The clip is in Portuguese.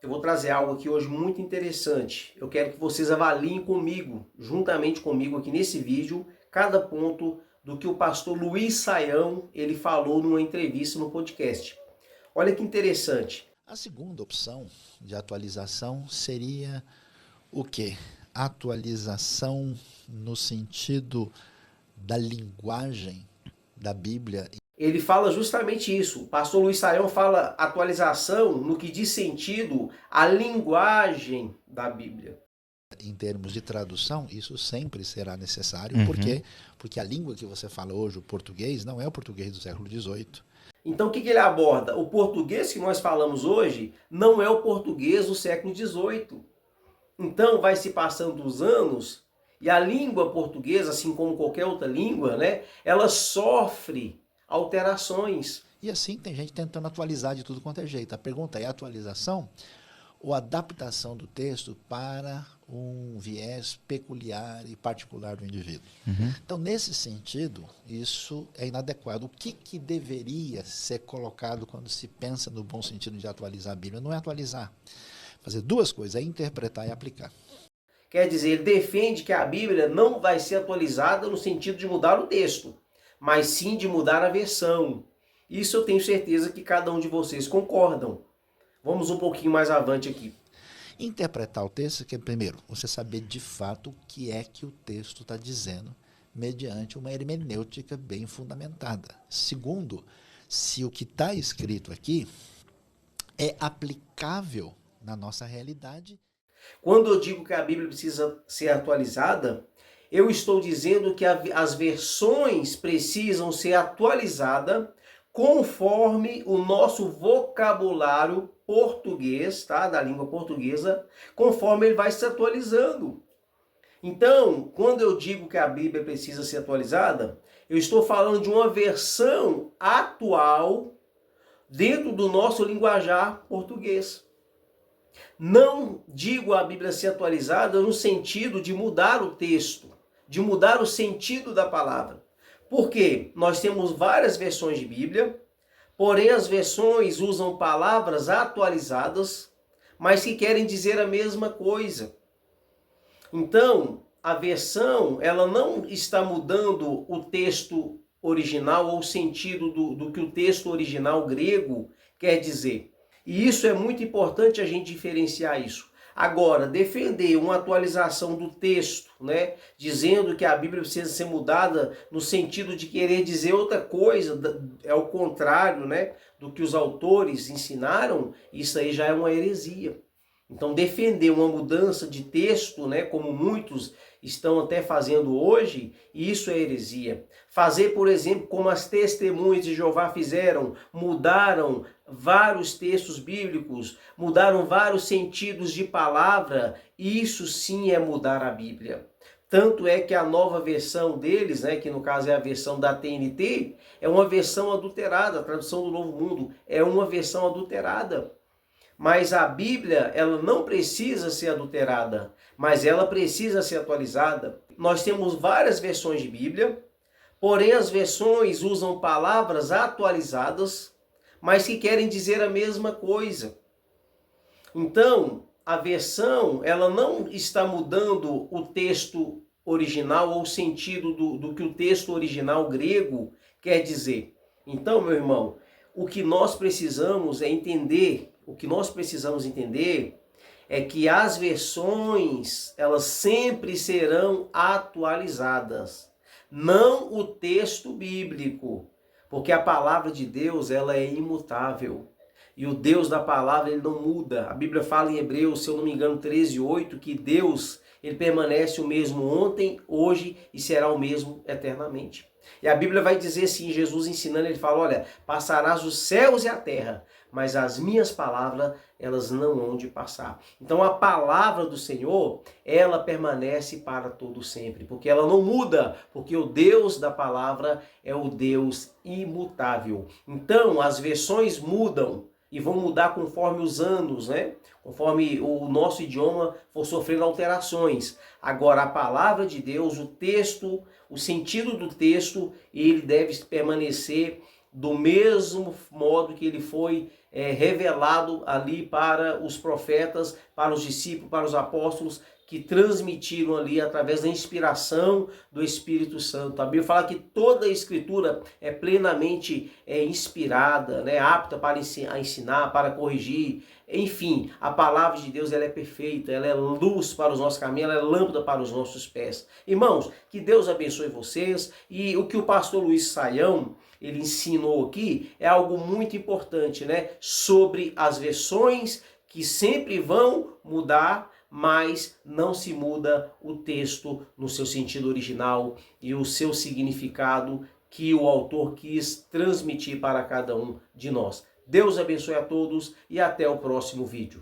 eu vou trazer algo aqui hoje muito interessante. Eu quero que vocês avaliem comigo, juntamente comigo aqui nesse vídeo, cada ponto do que o pastor Luiz Saião ele falou numa entrevista no podcast. Olha que interessante. A segunda opção de atualização seria o quê? Atualização no sentido da linguagem da Bíblia. Ele fala justamente isso. O pastor Luiz Saião fala atualização no que diz sentido à linguagem da Bíblia. Em termos de tradução, isso sempre será necessário. Por quê? Porque a língua que você fala hoje, o português, não é o português do século XVIII. Então o que ele aborda? O português que nós falamos hoje não é o português do século XVIII. Então vai se passando os anos e a língua portuguesa, assim como qualquer outra língua, né, ela sofre alterações. E assim tem gente tentando atualizar de tudo quanto é jeito. A pergunta é atualização ou adaptação do texto para um viés peculiar e particular do indivíduo. Então, nesse sentido, isso é inadequado. O que deveria ser colocado quando se pensa no bom sentido de atualizar a Bíblia? Não é atualizar. Fazer duas coisas, é interpretar e aplicar. Quer dizer, ele defende que a Bíblia não vai ser atualizada no sentido de mudar o texto, mas sim de mudar a versão. Isso eu tenho certeza que cada um de vocês concordam. Vamos um pouquinho mais avante aqui. Interpretar o texto, que é, primeiro, você saber de fato o que é que o texto está dizendo, mediante uma hermenêutica bem fundamentada. Segundo, se o que está escrito aqui é aplicável na nossa realidade. Quando eu digo que a Bíblia precisa ser atualizada, eu estou dizendo que as versões precisam ser atualizadas conforme o nosso vocabulário português, tá? Da língua portuguesa, conforme ele vai se atualizando. Então, quando eu digo que a Bíblia precisa ser atualizada, eu estou falando de uma versão atual dentro do nosso linguajar português. Não digo a Bíblia ser atualizada no sentido de mudar o texto, de mudar o sentido da palavra. Por quê? Nós temos várias versões de Bíblia, porém as versões usam palavras atualizadas, mas que querem dizer a mesma coisa. Então, a versão, ela não está mudando o texto original ou o sentido do que o texto original grego quer dizer. E isso é muito importante a gente diferenciar isso. Agora, defender uma atualização do texto, né, dizendo que a Bíblia precisa ser mudada no sentido de querer dizer outra coisa, é o contrário, né, do que os autores ensinaram, isso aí já é uma heresia. Então, defender uma mudança de texto, né, como muitos estão até fazendo hoje, isso é heresia. Fazer, por exemplo, como as testemunhas de Jeová fizeram, mudaram vários textos bíblicos, mudaram vários sentidos de palavra, isso sim é mudar a Bíblia. Tanto é que a nova versão deles, né, que no caso é a versão da TNT, é uma versão adulterada, a tradução do Novo Mundo é uma versão adulterada. Mas a Bíblia, ela não precisa ser adulterada, mas ela precisa ser atualizada. Nós temos várias versões de Bíblia, porém as versões usam palavras atualizadas, mas que querem dizer a mesma coisa. Então, a versão, ela não está mudando o texto original ou o sentido do que o texto original grego quer dizer. Então, meu irmão, o que nós precisamos entender é que as versões, elas sempre serão atualizadas, não o texto bíblico, porque a palavra de Deus, ela é imutável. E o Deus da palavra, ele não muda. A Bíblia fala em Hebreus, se eu não me engano, 13:8, que Deus, ele permanece o mesmo ontem, hoje e será o mesmo eternamente. E a Bíblia vai dizer assim, Jesus ensinando, ele fala, olha, passarás os céus e a terra, mas as minhas palavras, elas não hão de passar. Então a palavra do Senhor, ela permanece para todo sempre, porque ela não muda, porque o Deus da palavra é o Deus imutável. Então as versões mudam e vão mudar conforme os anos, né? Conforme o nosso idioma for sofrendo alterações. Agora a palavra de Deus, o texto, o sentido do texto, ele deve permanecer do mesmo modo que ele foi revelado ali para os profetas, para os discípulos, para os apóstolos, que transmitiram ali através da inspiração do Espírito Santo. A Bíblia fala que toda a Escritura é plenamente inspirada, né, apta para ensinar, para corrigir. Enfim, a palavra de Deus ela é perfeita, ela é luz para os nossos caminhos, ela é lâmpada para os nossos pés. Irmãos, que Deus abençoe vocês. E o que o pastor Luiz Saião ele ensinou aqui é algo muito importante, né? Sobre as versões que sempre vão mudar, mas não se muda o texto no seu sentido original e o seu significado que o autor quis transmitir para cada um de nós. Deus abençoe a todos e até o próximo vídeo.